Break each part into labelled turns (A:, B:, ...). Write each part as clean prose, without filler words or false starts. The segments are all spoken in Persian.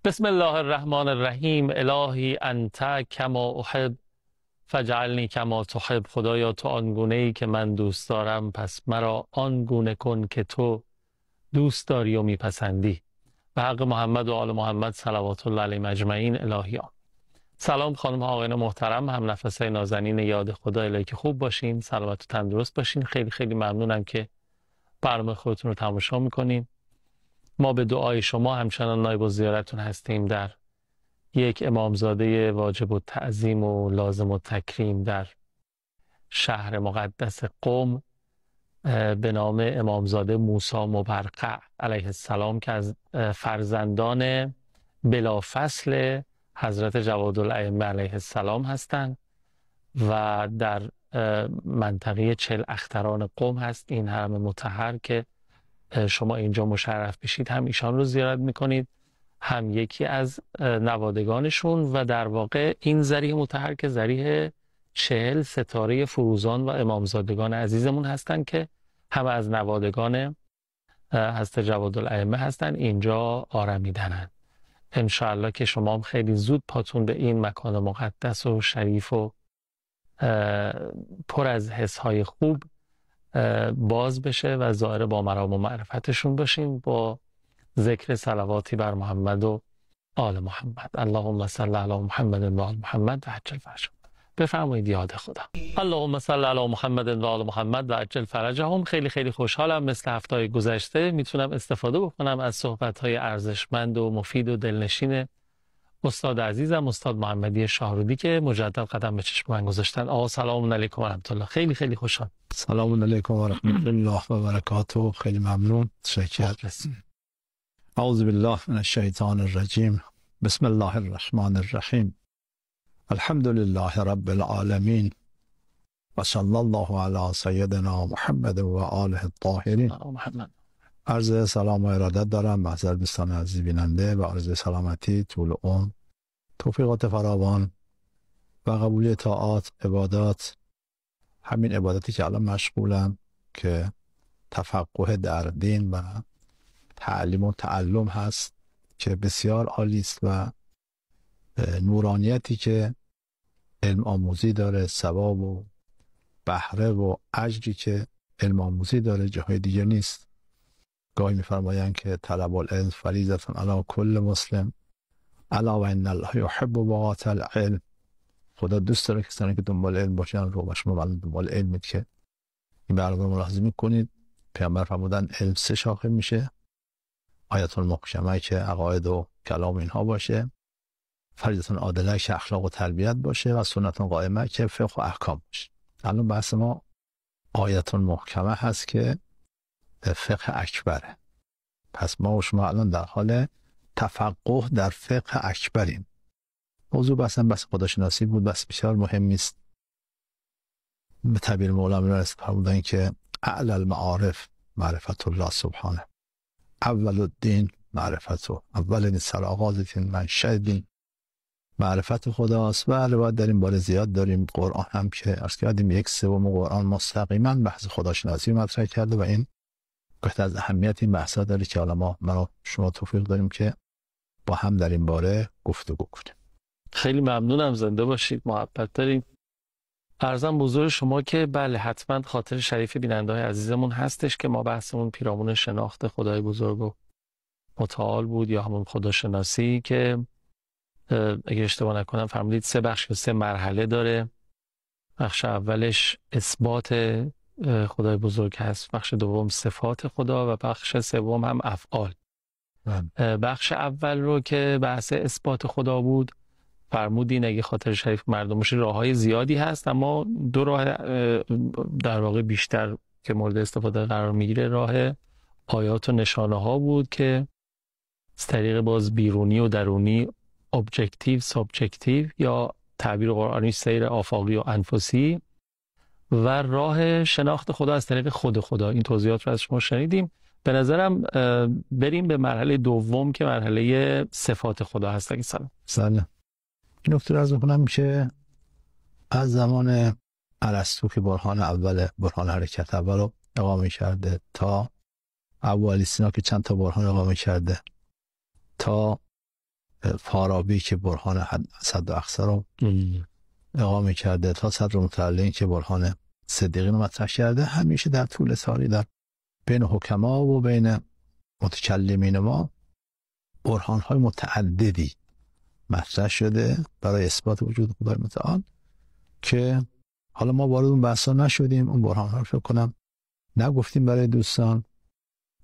A: بسم الله الرحمن الرحیم. الهی انت کما احب فجعلنی کما تحب. خدایا تو آنگونه‌ای که من دوست دارم پس مرا آنگونه کن که تو دوست داری و میپسندی. به حق محمد و آل محمد صلوات الله علیهم اجمعین. الهیان. سلام خانم ها آقایان محترم، هم نفسای نازنین یاد خدا. الهی که خوب باشین، سلامت و تندرست باشین. خیلی خیلی ممنونم که برنامه خودتون رو تماشا میکنین. ما به دعای شما همچنان نایب الزیارتون هستیم در یک امامزاده واجب التعظیم و لازم التکریم در شهر مقدس قم به نام امامزاده موسی مبرقع علیه السلام که از فرزندان بلافصل حضرت جوادالائمه علیه السلام هستند و در منطقه 40 اختران قم هست. این حرم مطهر که شما اینجا مشرف بشید هم ایشان رو زیارت میکنید، هم یکی از نوادگانشون و در واقع این ذریح مطهر که ذریح 40 ستاره فروزان و امامزادگان عزیزمون هستن که همه از نوادگان حضرت جوادالائمه هستن، اینجا آرمیدنن. انشاءالله که شما هم خیلی زود پاتون به این مکان مقدس و شریف و پر از حسهای خوب باز بشه و ظاهر با مرام و معرفتشون باشیم با ذکر صلواتی بر محمد و آل محمد. اللهم صل علی محمد و آل محمد و عجل فرجهم. بفرمایید یاد خدا. اللهم صل علی محمد و آل محمد و عجل فرجهم. خیلی خیلی خوشحالم مثل هفته‌های گذشته میتونم استفاده بکنم از صحبت‌های ارزشمند و مفید و دلنشین استاد عزیزم استاد محمدی شاهرودی که مجدد قدم به چشم من گذاشتن. آقا سلام علیکم و رحمت الله. خیلی خیلی خوشحال.
B: سلام علیکم و رحمت الله و برکاته. خیلی ممنون. شکرم. اعوذ بالله من الشیطان الرجیم. بسم الله الرحمن الرحیم. الحمد لله رب العالمین و صلی الله علی سیدنا محمد و آله الطاهرین. عرض سلام و ارادت دارم به حضرت دوستان عزیز بیننده و عرض سلامتی، طول عمر، توفیقات فراوان و قبولی طاعات، عبادات، همین عبادتی که الان مشغولم که تفقه در دین و تعلیم و تعلم هست که بسیار عالی است و نورانیتی که علم آموزی داره، ثواب و بهره و اجری که علم آموزی داره جاهای دیگه نیست. گاهی می‌فرمایند که طلب العلم فریضة علی کل مسلم الا و ان الله یحب بغاة العلم. خدا دوست داره کسانی که دنبال علم باشن رو. و شما الان دنبال علمید که این برنامه ملاحظه می‌کنید پیامبر فرمودن علم 3 شاخه میشه: آیت المحکمه که عقاید و کلام اینها باشه، فریضه عادله که اخلاق و تربیت باشه، و سنت قائمه که فقه و احکام باشه. الان بحث ما آیت المحکمه هست که فقه اکبره. پس ما و شما الان در حال تفقه در فقه اکبریم. موضوع بس خداشناسی بود، بس بسیار مهمی است. به تعبیر مولانا فرمودن که اعلی المعارف معرفت الله سبحانه، اول الدین معرفته، اول سرآغاز منشأ دین معرفت خداست. و روایت در این باره زیاد داریم. قرآن هم که عرض کردیم 1/3 قرآن مستقیما بحث خداشناسی مطرح کرده و این گفته از اهمیت این بحثا داره که حالا ما شما توفیق داریم که با هم در این باره گفتگو کنیم.
A: خیلی ممنونم، زنده باشید، محبت داریم. عرضم بزرگ شما که بله حتما خاطر شریف بیننده‌های عزیزمون هستش که ما بحثمون پیرامون شناخت خدای بزرگ و متعال بود یا همون خداشناسی که اگه اشتباه نکنم فرمودید 3 بخش و 3 مرحله داره. بخش اولش اثبات خدای بزرگ هست، بخش دوم صفات خدا و بخش سوم هم افعال. بخش اول رو که بحث اثبات خدا بود فرمودین اگه خاطر شریف مردم باشه راه‌های زیادی هست، اما 2 راه در واقع بیشتر که مورد استفاده قرار میگیره راه آیات و نشانه ها بود که از طریق باز بیرونی و درونی، ابجکتیو سابجکتیو یا تعبیر قرآنی سیر آفاقی و انفسی، و راه شناخت خدا از طریق خود خدا. این توضیحات رو از شما شنیدیم. به نظرم بریم به مرحله دوم که مرحله صفات خدا هست. اگه
B: سلام. این نکته رو عرض می‌کنم که از زمان ارسطو که برهان حرکت اول رو اقامه کرده تا ابوالیسینا که چند تا برهان اقامه کرده تا فارابی که برهان صد و اقصا رو اقامه کرده تا صدر متعلق که برهان صدیقین رو مطرح کرده، همیشه در طول تاریخ در بین حکما و بین متکلمین ما برهان‌های متعددی مطرح شده برای اثبات وجود خدای متعال، که حالا ما وارد اون بحثا نشدیم. اون برهان‌ها رو فکر کنم نگفتیم برای دوستان.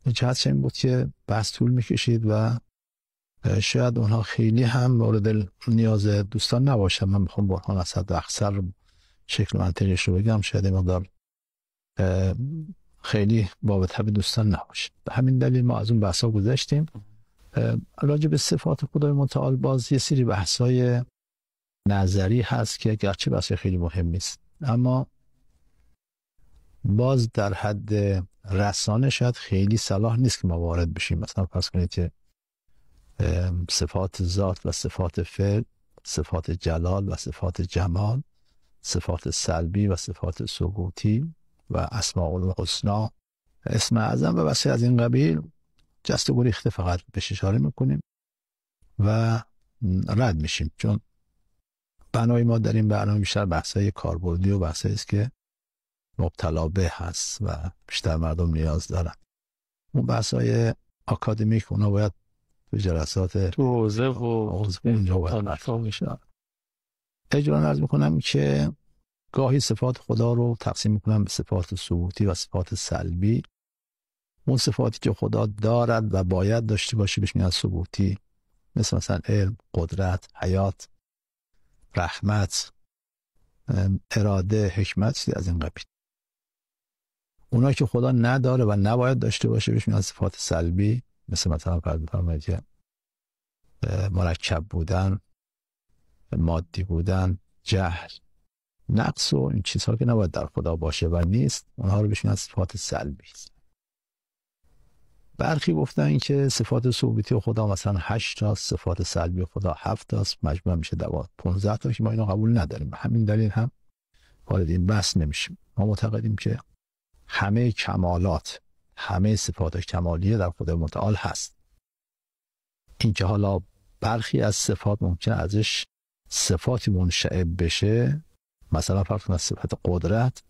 B: جهتش این بود که بحث طول می‌کشید و شاید اونها خیلی هم مورد نیاز دوستان نباشن. من میخوام برهان اسد اخسر شکل منطقیش رو بگم، شاید این مقدار خیلی بابت به دوستان نباشه. به همین دلیل ما از اون بحثا گذشتیم. راجع به صفات خدای متعال باز یه سری بحثای نظری هست که گرچه بحث خیلی مهم نیست، اما باز در حد رسانه شاید خیلی صلاح نیست که ما وارد بشیم. مثلا فرض کنید که صفات ذات و صفات فعل، صفات جلال و صفات جمال، صفات سلبی و صفات ثبوتی و اسماء الحسنا، اسم اعظم و بسیار از این قبیل جست و گریخته فقط بهش اشاره میکنیم و رد میشیم، چون بنای ما در این برنامه بیشتر بحثای کاربردی و بحثایی است که مبتلا به هست و بیشتر مردم نیاز دارن. اون بحثای آکادمیک اونا باید تو جلسات
A: تو حوزه و
B: اونجا باید میشه. اجرا عرض میکنم که گاهی صفات خدا رو تقسیم میکنم به صفات ثبوتی و صفات سلبی. اون صفاتی که خدا دارد و باید داشته باشه بهش میگن ثبوتی، مثلا علم، قدرت، حیات، رحمت، اراده، حکمت، از این قبیل. اونایی که خدا نداره و نباید داشته باشه بهش میگن صفات سلبی، مثلا فرض که مرکب بودن، مادی بودن، جهل، نقص و این چیزها که نباید در خدا باشه و نیست، اونها رو بهش میگن صفات سلبی. برخی گفتن که صفات ثبوتی خدا مثلا 8 تا، صفات سلبی خدا 7 تا، مجموع میشه 15 تا که ما اینو قبول نداریم. به همین دلیل هم وارد این بحث نمیشیم. ما معتقدیم که همه کمالات، همه صفات کمالیه در خدای متعال هست. این که حالا برخی از صفات ممکنه ازش صفاتی منشعب بشه، مثلا فرض کن صفت قدرت،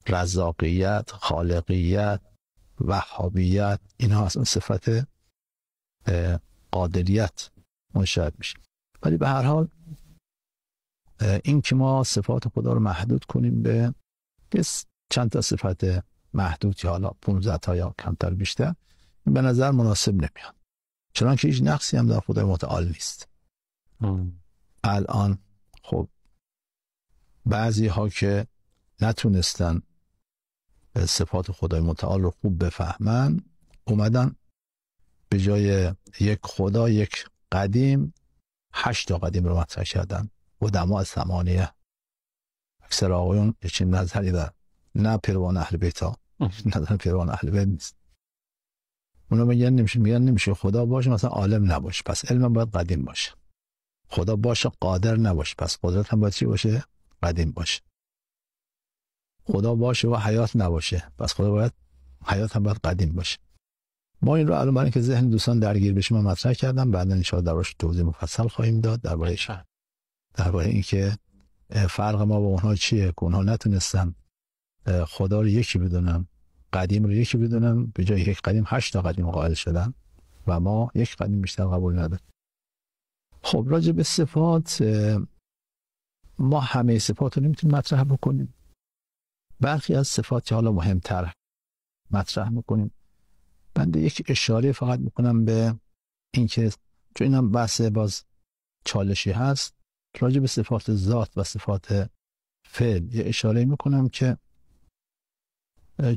B: رزاقیت، خالقیت، وهابیت، اینها از اون صفت قادریت منشعب میشه. ولی به هر حال این که ما صفات خدا رو محدود کنیم به چند تا صفت محدود، یا حالا 15 تا یا کمتر بیشتر، این به نظر مناسب نمیاد، چون که هیچ نقصی هم در خدای متعال نیست. الان خب بعضی ها که نتونستن صفات خدای متعال رو خوب بفهمن، اومدن به جای یک خدا، یک قدیم، 8 تا قدیم رو مطرح کردن و دما از 8. اکثر آقایون چه نظری دارن؟ نه پیروان اهل بیت ها، نظر پیروان اهل بیت نیست. اونا میگن نمیشه خدا باشه مثلا عالم نباشه، پس علم باید قدیم باشه. خدا باشه قادر نباشه، پس قدرت هم باید چی باشه؟ قدیم باشه. خدا باشه و حیات نباشه، پس خدا باید حیات هم باید قدیم باشه. ما این رو الان برای اینکه ذهن دوستان درگیر بشه من مطرح کردم، بعدا ان شاءالله دربارش توضیح مفصل خواهیم داد درباره اینکه فرق ما با اونها چیه که اونها نتونستن خدا رو یکی بدونن، قدیم رو یکی بدونن، به جای یک قدیم 8 تا قدیم قائل شدن و ما یک قدیم بیشتر قبول نداریم. خب راجع به صفات، ما همه صفات رو نمیتونیم مطرح بکنیم. برخی از صفات که حالا مهمتر مطرح میکنیم. بنده یک اشاره فقط میکنم به این که چون اینم بحث باز چالشی هست، راجع به صفات ذات و صفات فعل یه اشاره میکنم که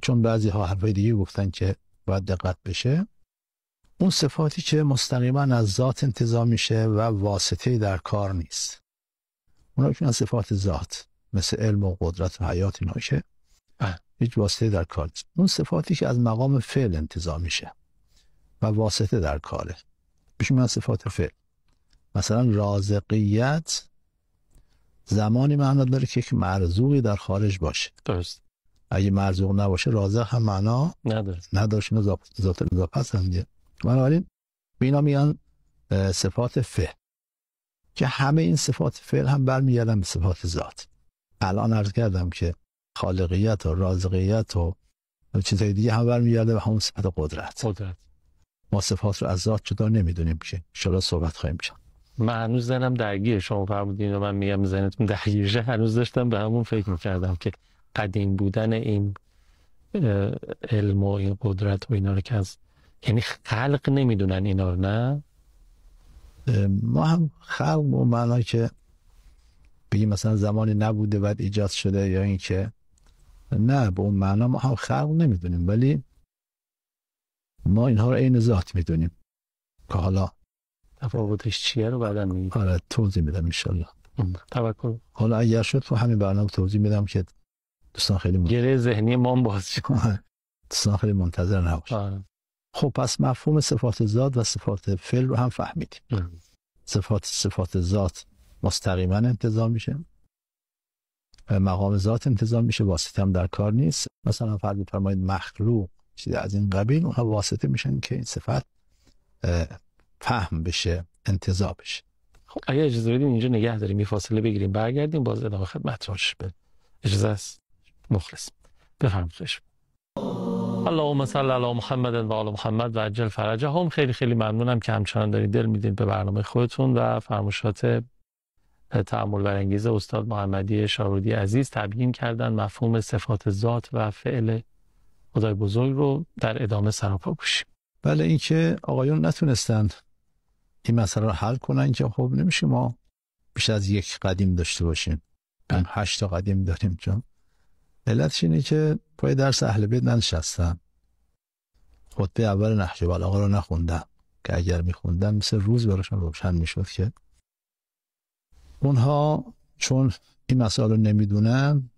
B: چون بعضی ها حرفای دیگه گفتن که باید دقت بشه. اون صفاتی که مستقیما از ذات انتزاع میشه و واسطه در کار نیست، اونا که صفات ذات مثل علم و قدرت و حیات، اینا که هیچ واسطه در کار نیست. اون صفاتی که از مقام فعل انتزاع میشه و واسطه در کاره بهش میگن صفات فعل. مثلا رازقیت زمانی معنا داره که یک مرزوقی در خارج باشه.
A: درست.
B: اگه مرزوق نباشه رازق هم معنا نداره. اینا ذات اضافه هست هم دیگه. بنابراین به اینا میگن صفات فعل. که همه این صفات فعل هم برمیگردن به صفات ذات. الان عرض کردم که خالقیت و رازقیت و چیزهای دیگه هم برمیگرده به همون صفت قدرت. ما صفات رو از ذات جدا نمیدونیم که ان شاءالله صحبت خواهیم کرد.
A: من هنوز ذهنم درگیر شما فرمودین و من میگم ذهنتون درگیرشه، هنوز داشتم به همون فکر میکردم که قدیم بودن این علم و این قدرت و اینا رو که از یعنی خلق نمیدونن اینا رو. نه
B: ما هم خلق و معنی که بگیم مثلا زمانی نبوده بعد ایجاد شده یا این که نه، به اون معنا ما هم خلق نمیدونیم، ولی ما اینها رو عین ذات میدونیم که حالا
A: تفاوتش چیه رو بعدا میگیم.
B: آره توضیح میدم انشالله.
A: توکل.
B: حالا اگر شد تو همین برنامه توضیح میدم که دوستان خیلی
A: گره ذهنی ما باز شد.
B: دوستان خیلی منتظر نباشن. خب پس مفهوم صفات ذات و صفات فعل رو هم فهمیدیم. صفات ذات مستقیما انتزاع میشه، مقام ذات انتزاع میشه، واسطه هم در کار نیست. مثلا فرض بفرمایید مخلوق چیزی از این قبیل، اونها واسطه میشن که این صفت فهم بشه، انتزاع بشه.
A: خب اگه اجازه بدیم اینجا نگه داریم، یه فاصله بگیریم، برگردیم باز ادامه خدمت به اجازه است. مخلص بفرمایید. اللهم صل علی محمد و آل محمد و عجل فرجهم. خیلی خیلی ممنونم که همچنان دارید دل میدید به برنامه خودتون و فرمایشات تأمل برانگیز استاد محمدی شارودی عزیز تبیین کردن مفهوم صفات ذات و فعل خدای بزرگ رو در ادامه سراپا گوشیم.
B: بله، این که آقایون نتونستن این مسئله رو حل کنن که خب نمیشه ما بیش از یک قدیم داشته باشیم. 8 تا قدیم داریم. چون علتش اینه که پای درس اهل بیت ننشستن، خطبه اول نهج البلاغه رو نخوندن که اگر میخوندن مثل روز براشون روشن میشد که اونها چون این مسائل رو نمیدونن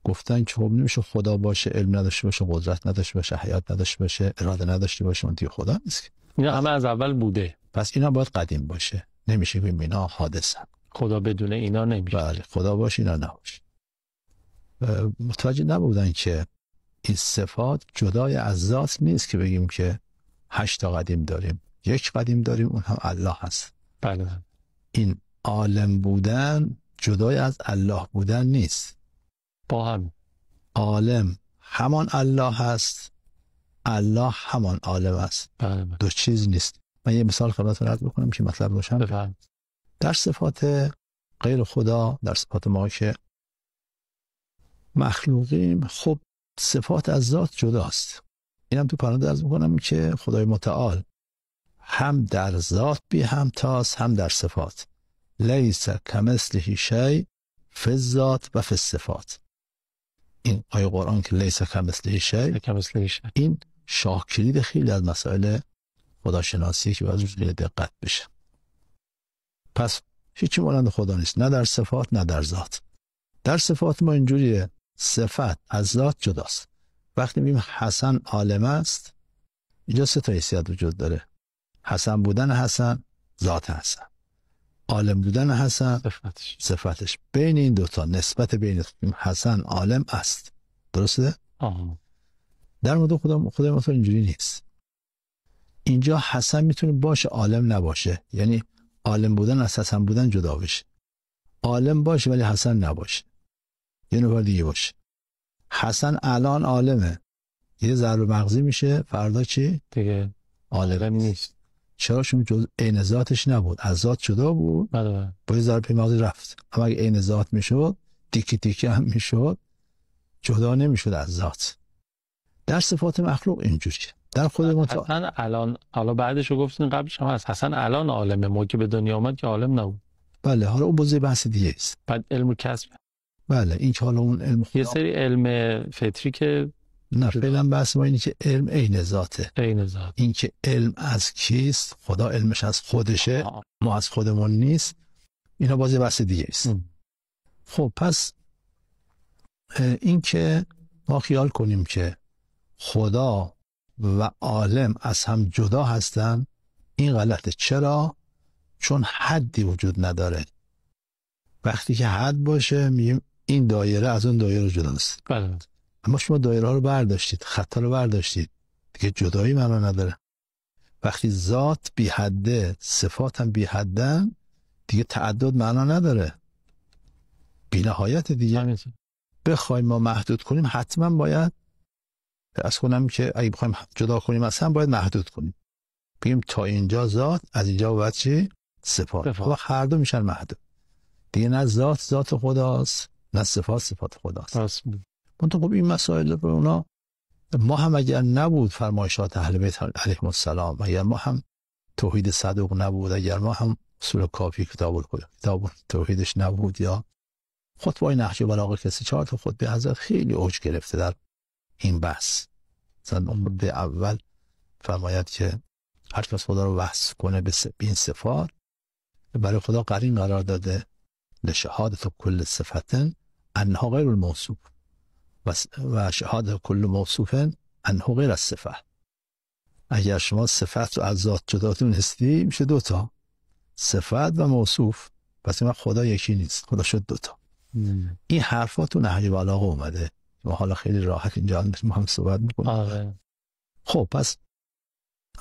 B: گفتن که خب نمیشه خدا باشه، علم نداشته باشه، قدرت نداشته باشه، حیات نداشته باشه، اراده نداشته باشه، اون دیگه خدا نیست.
A: اینا همه از اول بوده،
B: پس اینا باید قدیم باشه. نمیشه بگیم اینا حادثن.
A: خدا بدون اینا نمیشه.
B: بله، خدا باشه اینا نباشه. متوجه نبودن که این صفات جدای از ذات نیست که بگیم که 8 تا قدیم داریم، یک قدیم داریم، اون هم الله هست.
A: بله.
B: این عالم بودن جدای از الله بودن نیست.
A: با هم
B: عالم همان الله هست، الله همان عالم است.
A: بله.
B: دو چیز نیست. من یه مثال خدمتتون عرض بکنم که مطلب روشن بشه. در صفات غیر خدا، در صفات ما که مخلوقیم، خب صفات از ذات جداست. اینم تو پرانتز عرض میکنم که خدای متعال هم در ذات بی همتاست، هم در صفات. لیس کمثله شیء فی الذات و فی الصفات. این آیه قرآن که لیس کمثله شیء، این شاه کلید خیلی از مسائل خداشناسی که باید روش دقت بشه. پس هیچی مانند خدا نیست، نه در صفات نه در ذات. در صفات ما اینجوریه، صفت از ذات جداست. وقتی میگیم حسن عالم است، اینجا 3 تا حیثیت وجود داره. حسن بودن حسن، ذات حسن. عالم بودن حسن، صفتش. بین این دوتا نسبت بین حسن عالم است. درسته؟ در مورد خدای متعال اینجوری نیست. اینجا حسن میتونه باشه، عالم نباشه. یعنی عالم بودن از حسن بودن جدا بشه. عالم باشه ولی حسن نباشه، یه نفر دیگه باشه. حسن الان عالمه، یه ضرب مغزی میشه، فردا چی؟
A: دیگه عالم نیست.
B: چرا؟ چون جز عین ذاتش نبود، از ذات جدا بود.
A: بله.
B: با یه ضرب مغزی رفت. اما اگه عین ذات میشد، تیکی تیکی هم میشد، جدا نمیشد از ذات. در صفات مخلوق اینجوریه. در خود متعال
A: حسن الان، حالا بعدش رو گفتین، قبلش هم هست حسن الان عالمه، ما که به دنیا آمد که عالم نبود.
B: بله، حالا اون بازی بحث دیگه است.
A: بعد علم و کسب.
B: بله، این که حالا اون علم خدا،
A: یه سری علم فطری که
B: نه، فعلا بحث ما اینه که علم عین ذاته.
A: عین ذات. این
B: که علم از کیست؟ خدا علمش از خودشه، ما از خودمون نیست. اینا بازی بحث دیگه است. خب پس این که ما خیال کنیم که خدا و عالم از هم جدا هستن، این غلطه. چرا؟ چون حدی وجود نداره. وقتی که حد باشه میگیم این دایره از اون دایره جداست.
A: بله.
B: اما شما دایره ها رو برداشتید، خطا رو برداشتید، دیگه جدایی معنا نداره. وقتی ذات بی حده، صفات هم بی حدن، دیگه تعدد معنا نداره، بی‌نهایت دیگه. بخوایم ما محدود کنیم حتما باید از کنم که اگه بخوایم جدا کنیم اصلا باید محدود کنیم، بگیم تا اینجا ذات، از اینجا باید چی؟ صفات. و هر دو میشن محدود دیگه، نه ذات خداست نه صفات خداست. منطقه خب این مسائل رو اونا، ما هم اگر نبود فرمایشات اهل بیت علیهم السلام، اگر ما هم توحید صدوق نبود، اگر ما هم اصول کافی کتاب توحیدش نبود، یا خطبه نهج بلاغه کسی 4 تا خطبه حضرت خیلی اوج گرفته در این بحث. مثلا خطبه اول فرماید که هر کس خدا رو وصف کنه به این صفات، برای خدا قرین قرار داده لشهادت کل صفتن انها غیر الموصوف و شهادت کل موصوف انها غیر الصفه. اگر شما صفت رو از ذات جدا دونستی میشه 2 تا، صفت و موصوف، پس این خدا یکی نیست، خدا شد 2 تا. این حرفات تو نهج بلاغه اومده، ما حالا خیلی راحت اینجا ما هم صحبت میکنیم. خب پس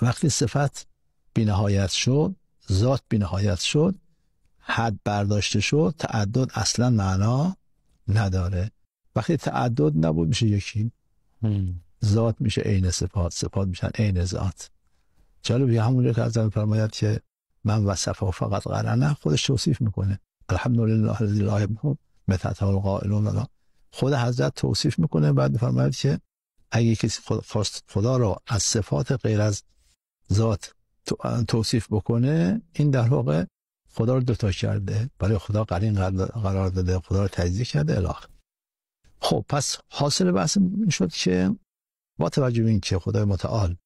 B: وقتی صفت بی‌نهایت شد، ذات بی‌نهایت شد، حد برداشته شد، تعدد اصلا معنا نداره. وقتی تعدد نبود میشه یکی، ذات میشه عین صفات میشن عین ذات. جالب همونجا که حضرت فرماید که من وصفه فقط قرنه، خودش توصیف میکنه. الحمدلله الذی لا یبه متى القائلون، خود حضرت توصیف میکنه، بعد فرماید که اگه کسی خدا رو از صفات غیر از ذات توصیف بکنه، این در واقع خدا رو 2 تا کرده، برای خدا قرین قرار داده، خدا رو تجزیه کرده الی آخر. خب پس حاصل بحث این شد که با توجه به این که خدای متعال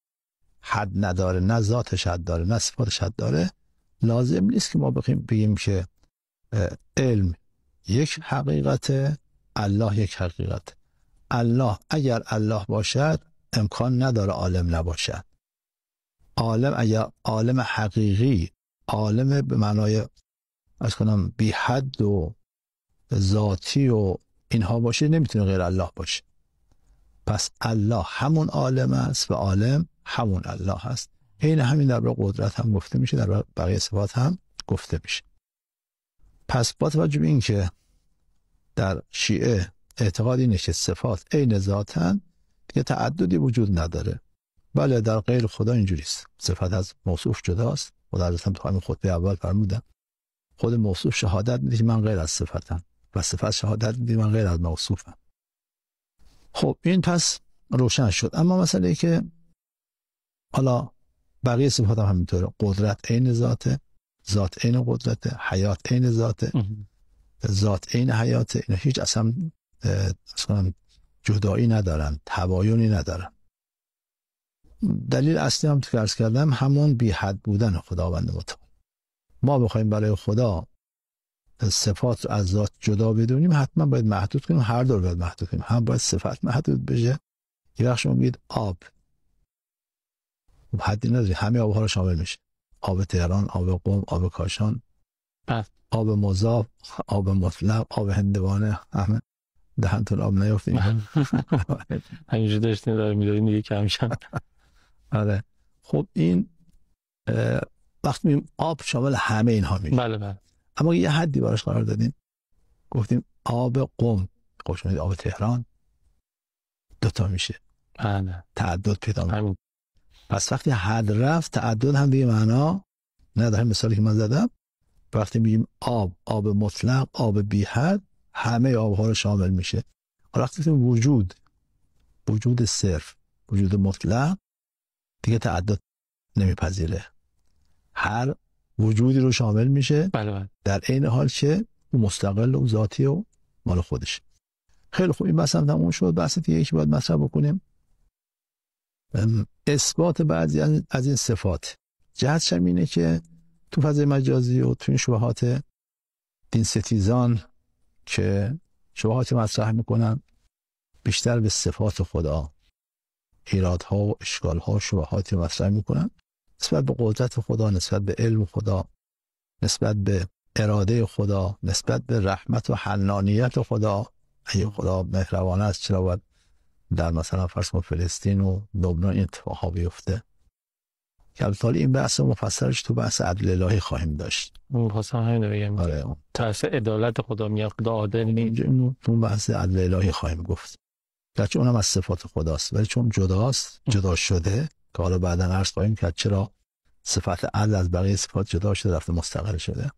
B: حد نداره، نه ذاتش حد داره نه صفاتش حد داره، لازم نیست که ما بگیم که علم یک حقیقت، الله یک حقیقت. الله اگر الله باشد امکان نداره عالم نباشد. عالم اگر عالم حقیقی، عالم به معنای از کنم بی حد و ذاتی و اینها باشه، نمیتونه غیر الله باشه. پس الله همون عالم است و عالم همون الله هست. این همین در قدرت هم گفته میشه، در بقیه صفات هم گفته میشه. پس با توجه به این که در شیعه اعتقاد اینه که صفات عین ذاتن، دیگه تعددی وجود نداره. بله در غیر خدا اینجوریست، صفت از موصوف جداست. خدا حضرت هم تو همین خطبه اول فرمودن خود موصوف شهادت میده که من غیر از صفتم و صفت شهادت میده من غیر از موصوفم. خب این پس روشن شد. اما مسئله ای که حالا بقیه صفات هم همینطوره، قدرت عین ذاته، ذات عین قدرت، حیات عین ذاته، ذات عین حیات، اینا هیچ اصلا جدایی ندارن، تباینی ندارن. دلیل اصلی هم که عرض کردم همون بی حد بودن خداوند متعال. ما بخوایم برای خدا صفات رو از ذات جدا بدونیم، حتما باید محدود کنیم، هر دو رو باید محدود کنیم. هم باید صفت محدود بشه. یه وقت شما میگید آب، حدی نداری، همه آبها رو شامل میشه. آب تهران، آب قم، آب کاشان، آب مضاف، آب مطلق، آب هندوانه، همه دهنتون آب نیافتیم.
A: همینجور داشتین داره میدارین دیگه کمشن.
B: آره. خب این وقتی میگیم آب شامل همه اینها میشه.
A: بله.
B: اما یه حدی براش قرار دادیم، گفتیم آب قم، خب آب تهران 2 تا میشه.
A: بله.
B: تعدد پیدا میشه. پس وقتی حد رفت تعدد هم به معنا نداره. مثالی که من زدم، وقتی میگیم آب مطلق، آب بی حد، همه آبها رو شامل میشه. وقتی وجود صرف، وجود مطلق دیگه تعدد نمیپذیره، هر وجودی رو شامل میشه.
A: بله.
B: در عین حال که مستقل و ذاتی و مال خودش. خیلی خوب، این بحث هم تموم شد. بحث دیگه که باید مطرح بکنیم اثبات بعضی از این صفات. جهتش هم اینه که تو فضای مجازی و تو این شبهات دین ستیزان که شبهات مطرح میکنن بیشتر به صفات خدا، ایرادها و اشکالها، شبهاتی مطرح میکنن نسبت به قدرت خدا، نسبت به علم خدا، نسبت به اراده خدا، نسبت به رحمت و حنانیت خدا. اگه خدا مهربانه است چرا باید در مثلا فرض کن فلسطین و لبنان این اتفاقا بیفته؟ که البته این بحث مفصلش تو بحث عدل الهی خواهیم داشت.
A: خواستم همین رو بگم.
B: آره
A: بحث عدالت خدا میاد، خدا عادل نیست.
B: اون بحث عدل الهی خواهیم گفت. گرچه اونم از صفات خداست، ولی چون جداست، جدا شده، که حالا بعدا عرض خواهیم کرد چرا صفت عدل از بقیه صفات جدا شده، رفته مستقل شده.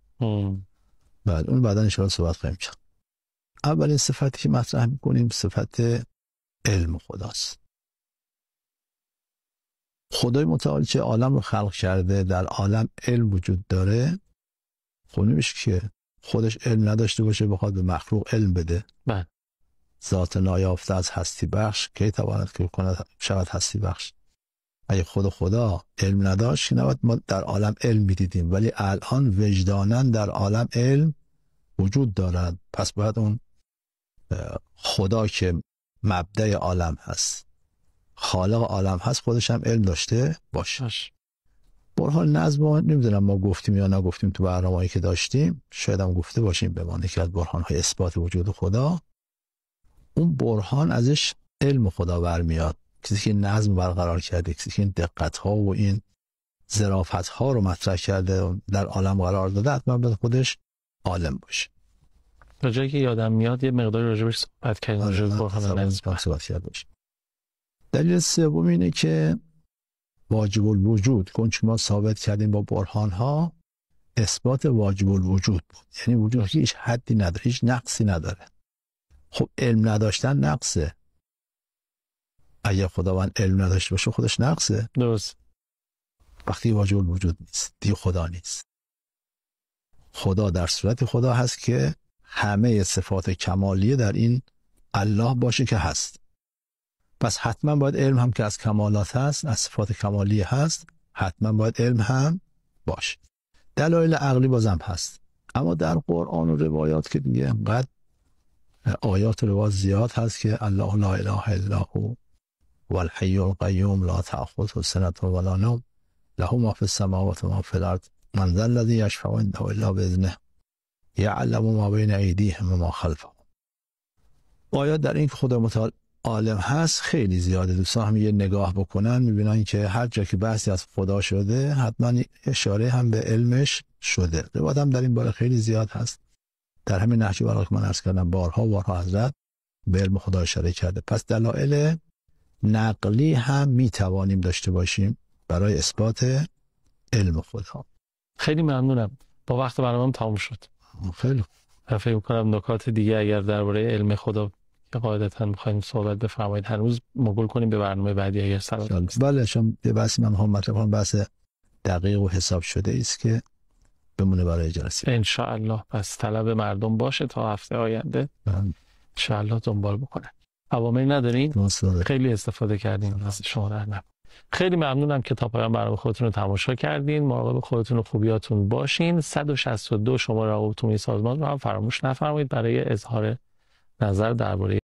B: بعد اون بعدا ان شاء الله صحبت خواهیم کرد. اولین صفتی که مطرح می‌کنیم صفت علم خداست. خدای متعال که عالم رو خلق کرده، در عالم علم وجود داره، خب نمیشه که خودش علم نداشته باشه بخواد به مخلوق علم بده.
A: بله.
B: ذات نایافته از هستی بخش کی تواند که کند شود هستی بخش. اگه خدا علم نداشت نباید ما در عالم علم میدیدیم، ولی الان وجداناً در عالم علم وجود دارد. پس باید اون خدا که مبدأ عالم هست، خالق عالم هست، خودش هم علم داشته باشه. برهان نظم نمیدونم ما گفتیم یا نگفتیم تو برنامه‌ای که داشتیم، شاید هم گفته باشیم، به معنی که از برهان‌های اثبات وجود خدا، اون برهان ازش علم خدا برمیاد. کسی که نظم برقرار کرده، کسی که این دقت‌ها و این ظرافت‌ها رو مطرح کرده و در عالم قرار داده، حتما به خودش عالم باشه.
A: تا جایی که یادم میاد یه مقداری راجبش صحبت کردیم، راجب برهان نظم
B: صحبت کرده باشیم. دلیل سوم اینه که واجب الوجود، چون ما ثابت کردیم با برهان‌ها، اثبات واجب الوجود بود. یعنی وجود هیچ حدی نداره، هیچ نقصی نداره. خب علم نداشتن نقصه. اگه خداوند علم نداشته باشه خودش نقصه.
A: درست.
B: وقتی واجب الوجود نیست، دیگه خدا نیست. خدا در صورت خدا هست که همه صفات کمالیه در این الله باشه که هست. پس حتما باید علم هم که از کمالات هست، از صفات کمالیه هست، حتما باید علم هم باشه. دلایل عقلی بازم هست، اما در قرآن و روایات که دیگه انقدر آیات و روایات زیاد هست که الله لا اله الا هو والحی القیوم لا تأخذه سنة ولا نوم له ما فی السماوات و ما فی الارض من ذا الذی یشفع عنده الا باذنه یعلم ما بین ایدیهم و ما خلفهم. آیات در این که خدا متعال عالم هست خیلی زیاده. دوستان هم یه نگاه بکنن میبینن که هر جا که بحثی از خدا شده حتما اشاره هم به علمش شده. روایات هم در این باره خیلی زیاد هست. در همین نهج بلاغه که من عرض کردم بارها حضرت به علم خدا اشاره کرده. پس دلایل نقلی هم میتوانیم داشته باشیم برای اثبات علم خدا.
A: خیلی ممنونم. با وقت برنامه‌ام تموم شد.
B: خیلی
A: خوب. فکر می‌کنم نکات دیگه اگر درباره علم خدا که قاعدتاً می‌خوایم صحبت بفرمایید هنوز موکول کنیم به برنامه بعدی اگر سلام.
B: بله، چون یه بحثی من هم مطرح کنم، بحث دقیق و حساب شده است که بمونه برای جلسه
A: ان شاء الله. پس طلب مردم باشه تا هفته آینده ان شاء الله دنبال بکنه. عواملی ندارین؟ خیلی استفاده کردیم از شما. در خیلی ممنونم که تا پایان برنامه خودتون رو تماشا کردین. مراقب خودتون و خوبیاتون باشین. 162 شماره عمومی سازمان رو هم فراموش نفرمایید برای اظهار نظر درباره